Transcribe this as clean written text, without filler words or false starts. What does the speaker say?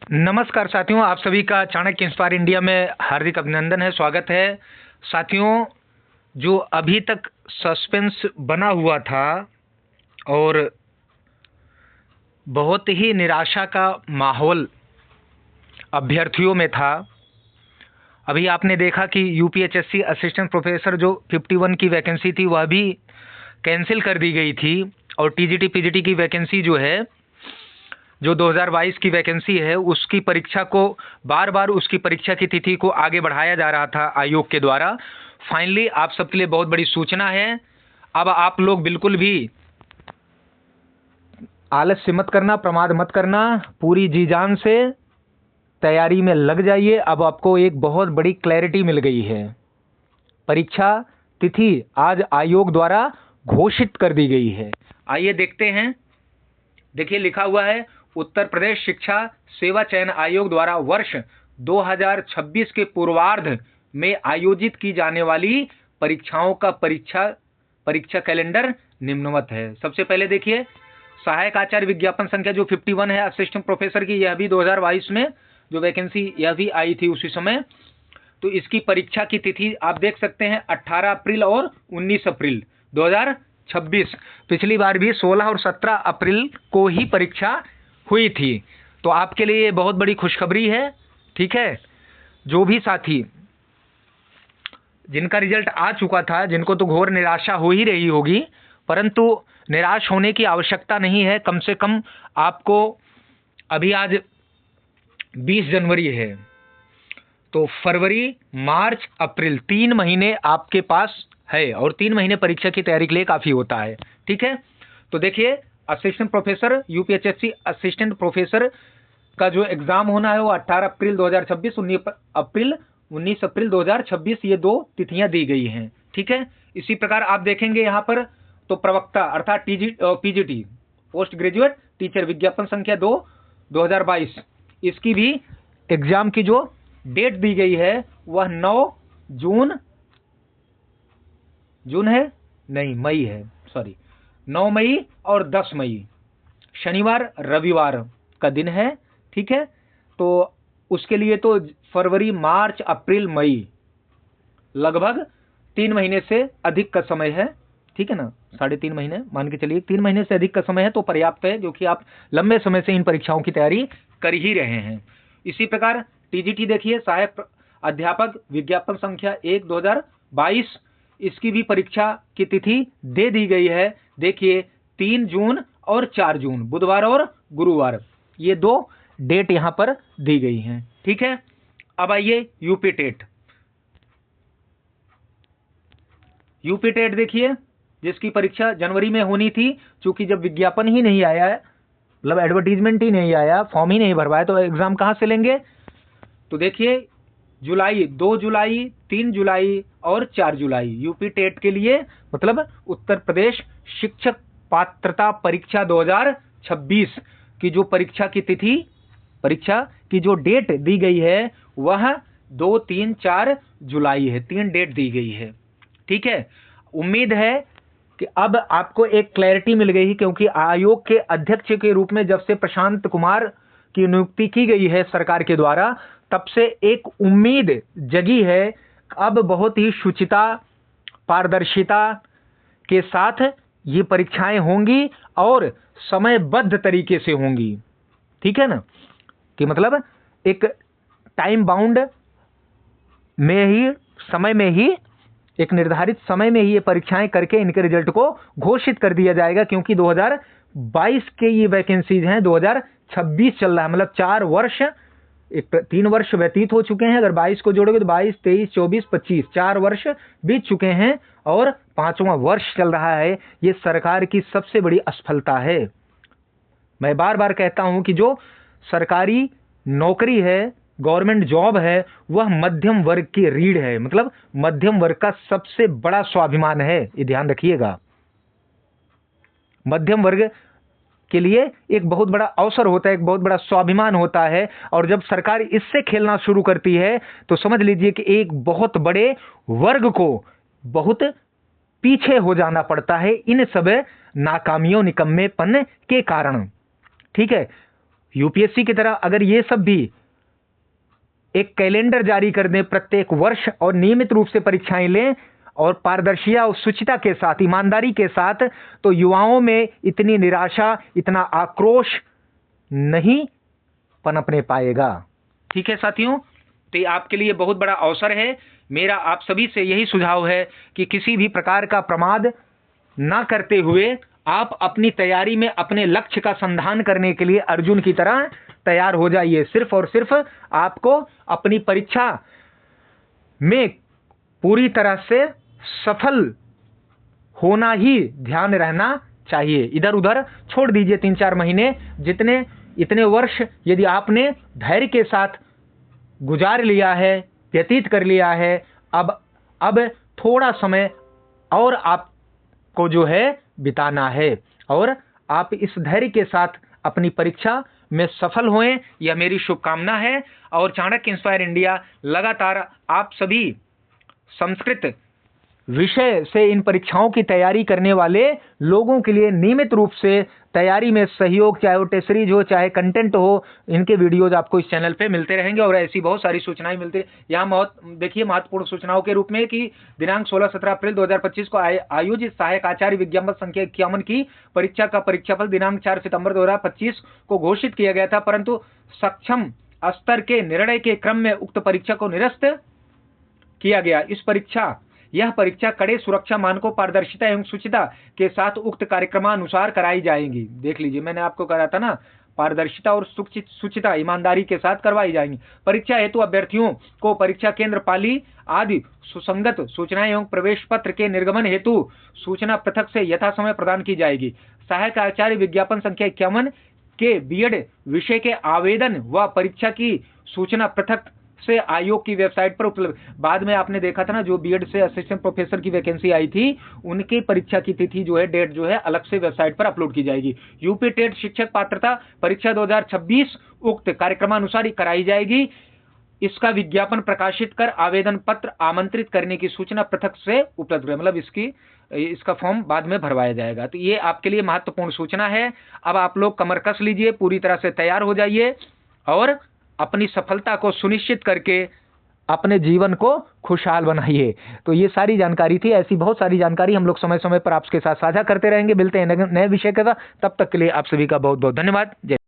नमस्कार साथियों, आप सभी का चाणक्य इंस्पायर इंडिया में हार्दिक अभिनंदन है, स्वागत है। साथियों, जो अभी तक सस्पेंस बना हुआ था और बहुत ही निराशा का माहौल अभ्यर्थियों में था। अभी आपने देखा कि यूपीएचएससी असिस्टेंट प्रोफेसर जो 51 की वैकेंसी थी वह भी कैंसिल कर दी गई थी, और टीजीटी पीजीटी की वैकेंसी जो है, जो 2022 की वैकेंसी है, उसकी परीक्षा को बार बार उसकी परीक्षा की तिथि को आगे बढ़ाया जा रहा था आयोग के द्वारा। फाइनली आप सबके लिए बहुत बड़ी सूचना है। अब आप लोग बिल्कुल भी आलस्य मत करना, प्रमाद मत करना, पूरी जी जान से तैयारी में लग जाइए। अब आपको एक बहुत बड़ी क्लैरिटी मिल गई है। परीक्षा तिथि आज आयोग द्वारा घोषित कर दी गई है। आइए देखते हैं। देखिए, लिखा हुआ है, उत्तर प्रदेश शिक्षा सेवा चयन आयोग द्वारा वर्ष 2026 के पूर्वार्ध में आयोजित की जाने वाली परीक्षाओं का परीक्षा कैलेंडर निम्नवत है। सबसे पहले देखिए, सहायक आचार्य विज्ञापन संख्या जो 51 है असिस्टेंट प्रोफेसर की, यह भी 2022 में जो वैकेंसी यह भी आई थी उसी समय। तो इसकी परीक्षा की तिथि आप देख सकते हैं 18 अप्रैल और 19 अप्रैल 2026। पिछली बार भी 16 और 17 अप्रैल को ही परीक्षा हुई थी। तो आपके लिए ये बहुत बड़ी खुशखबरी है। ठीक है, जो भी साथी जिनका रिजल्ट आ चुका था, जिनको तो घोर निराशा हो ही रही होगी, परंतु निराश होने की आवश्यकता नहीं है। कम से कम आपको अभी आज 20 जनवरी है, तो फरवरी, मार्च, अप्रैल 3 महीने आपके पास है, और 3 महीने परीक्षा की तैयारी के लिए काफ़ी होता है। ठीक है, तो देखिए, assistant professor UPHSC assistant professor का जो एग्ज़ाम होना है वो 18 अप्रैल 2026, 19 अप्रैल 2026, ये 2 तिथियां दी गई हैं। ठीक है, इसी प्रकार आप देखेंगे यहाँ पर, तो प्रवक्ता अर्थात पीजीटी पोस्ट ग्रेजुएट टीचर विज्ञापन संख्या 2 2022, इसकी भी एग्जाम की जो डेट दी गई है वह 9 जून है, नहीं मई है, सॉरी 9 मई और 10 मई, शनिवार रविवार का दिन है। ठीक है, तो उसके लिए तो फरवरी, मार्च, अप्रैल, मई लगभग 3 महीने से अधिक का समय है। ठीक है ना, 3.5 महीने मान के चलिए, 3 महीने से अधिक का समय है, तो पर्याप्त है, क्योंकि आप लंबे समय से इन परीक्षाओं की तैयारी कर ही रहे हैं। इसी प्रकार टीजीटी देखिए, सहायक अध्यापक विज्ञापन संख्या 1 2022, इसकी भी परीक्षा की तिथि दे दी गई है। देखिए, 3 जून और 4 जून, बुधवार और गुरुवार, ये 2 डेट यहां पर दी गई हैं। ठीक है, अब आइए यूपी टेट। यूपी टेट देखिए, जिसकी परीक्षा जनवरी में होनी थी, चूंकि जब विज्ञापन ही नहीं आया है, मतलब एडवर्टीजमेंट ही नहीं आया, फॉर्म ही नहीं भरवाया, तो एग्जाम कहां से लेंगे। तो देखिए, जुलाई, 2 जुलाई, 3 जुलाई और 4 जुलाई यूपी टेट के लिए, मतलब उत्तर प्रदेश शिक्षक पात्रता परीक्षा 2026 की जो परीक्षा की तिथि, परीक्षा की जो डेट दी गई है वह 2, 3, 4 जुलाई है। 3 डेट दी गई है। ठीक है, उम्मीद है कि अब आपको एक क्लैरिटी मिल गई, क्योंकि आयोग के अध्यक्ष के रूप में जब से प्रशांत कुमार की नियुक्ति की गई है सरकार के द्वारा, तब से एक उम्मीद जगी है। अब बहुत ही शुचिता, पारदर्शिता के साथ ये परीक्षाएं होंगी और समयबद्ध तरीके से होंगी। ठीक है ना, कि मतलब एक टाइम बाउंड में ही, समय में ही, एक निर्धारित समय में ही ये परीक्षाएं करके इनके रिजल्ट को घोषित कर दिया जाएगा। क्योंकि 2022 के ये वैकेंसीज हैं, 2026 चल रहा है, मतलब 4 वर्ष, 3 वर्ष व्यतीत हो चुके हैं। अगर 22 को जोड़ोगे तो 22, 23, 24, 25, 4 वर्ष बीत चुके हैं और 5वां वर्ष चल रहा है। ये सरकार की सबसे बड़ी असफलता है। मैं बार बार कहता हूं कि जो सरकारी नौकरी है, गवर्नमेंट जॉब है, वह मध्यम वर्ग की रीढ़ है, मतलब मध्यम वर्ग का सबसे बड़ा स्वाभिमान है। ये ध्यान रखिएगा, मध्यम वर्ग के लिए एक बहुत बड़ा अवसर होता है, एक बहुत बड़ा स्वाभिमान होता है। और जब सरकार इससे खेलना शुरू करती है तो समझ लीजिए कि एक बहुत बड़े वर्ग को बहुत पीछे हो जाना पड़ता है इन सब नाकामियों, निकम्मेपन के कारण। ठीक है, यूपीएससी की तरह अगर ये सब भी एक कैलेंडर जारी कर दें प्रत्येक वर्ष और नियमित रूप से परीक्षाएं लें और पारदर्शिता और शुचिता के साथ, ईमानदारी के साथ, तो युवाओं में इतनी निराशा, इतना आक्रोश नहीं पनपने पाएगा। ठीक है साथियों, तो ये आपके लिए बहुत बड़ा अवसर है। मेरा आप सभी से यही सुझाव है कि किसी भी प्रकार का प्रमाद ना करते हुए आप अपनी तैयारी में अपने लक्ष्य का संधान करने के लिए अर्जुन की तरह तैयार हो जाइए। सिर्फ और सिर्फ आपको अपनी परीक्षा में पूरी तरह से सफल होना ही ध्यान रहना चाहिए। इधर उधर छोड़ दीजिए 3-4 महीने, इतने वर्ष यदि आपने धैर्य के साथ गुजार लिया है, व्यतीत कर लिया है, अब थोड़ा समय और आपको जो है बिताना है और आप इस धैर्य के साथ अपनी परीक्षा में सफल होएं, यह मेरी शुभकामना है। और चाणक्य इंस्पायर इंडिया लगातार आप सभी संस्कृत विषय से इन परीक्षाओं की तैयारी करने वाले लोगों के लिए नियमित रूप से तैयारी में सहयोग, चाहे वो टेस्ट सीरीज हो, चाहे कंटेंट हो, इनके वीडियोज आपको इस चैनल पे मिलते रहेंगे और ऐसी बहुत सारी सूचनाएं मिलती है। यहाँ देखिए महत्वपूर्ण सूचनाओं के रूप में कि दिनांक 16-17 अप्रैल 2025 को आयोजित सहायक आचार्य विज्ञापन संख्या 51 की परीक्षा का परीक्षाफल दिनांक 4 सितंबर 2025 को घोषित किया गया था, परंतु सक्षम स्तर के निर्णय के क्रम में उक्त परीक्षा को निरस्त किया गया। यह परीक्षा कड़े सुरक्षा मानकों, पारदर्शिता एवं शुचिता के साथ उक्त कार्यक्रमानुसार कराई जाएंगी। देख लीजिए, मैंने आपको कहा था ना, पारदर्शिता और शुचिता, ईमानदारी के साथ करवाई जाएंगी। परीक्षा हेतु अभ्यर्थियों को परीक्षा केंद्र, पाली आदि सुसंगत सूचनाएं एवं प्रवेश पत्र के निर्गमन हेतु सूचना पृथक से यथासमय प्रदान की जाएगी। सहायक आचार्य विज्ञापन संख्या 51 के बीएड विषय के आवेदन व परीक्षा की सूचना पृथक से आयोग की वेबसाइट पर उपलब्ध। बाद में आपने देखा था ना, जो बीएड से असिस्टेंट प्रोफेसर की वैकेंसी आई थी, उनकी परीक्षा की तिथि जो है, डेट जो है, अलग से वेबसाइट पर अपलोड की जाएगी। यूपी टेट शिक्षक पात्रता परीक्षा 2026 उक्त कार्यक्रमानुसार कराई जाएगी। इसका विज्ञापन प्रकाशित कर आवेदन पत्र आमंत्रित करने की सूचना पृथक से उपलब्ध है, मतलब इसका फॉर्म बाद में भरवाया जाएगा। तो ये आपके लिए महत्वपूर्ण सूचना है। अब आप लोग कमर कस लीजिए, पूरी तरह से तैयार हो जाइए और अपनी सफलता को सुनिश्चित करके अपने जीवन को खुशहाल बनाइए। तो ये सारी जानकारी थी। ऐसी बहुत सारी जानकारी हम लोग समय समय पर आपके साथ साझा करते रहेंगे। मिलते हैं नए विषय के साथ, तब तक के लिए आप सभी का बहुत बहुत धन्यवाद। जय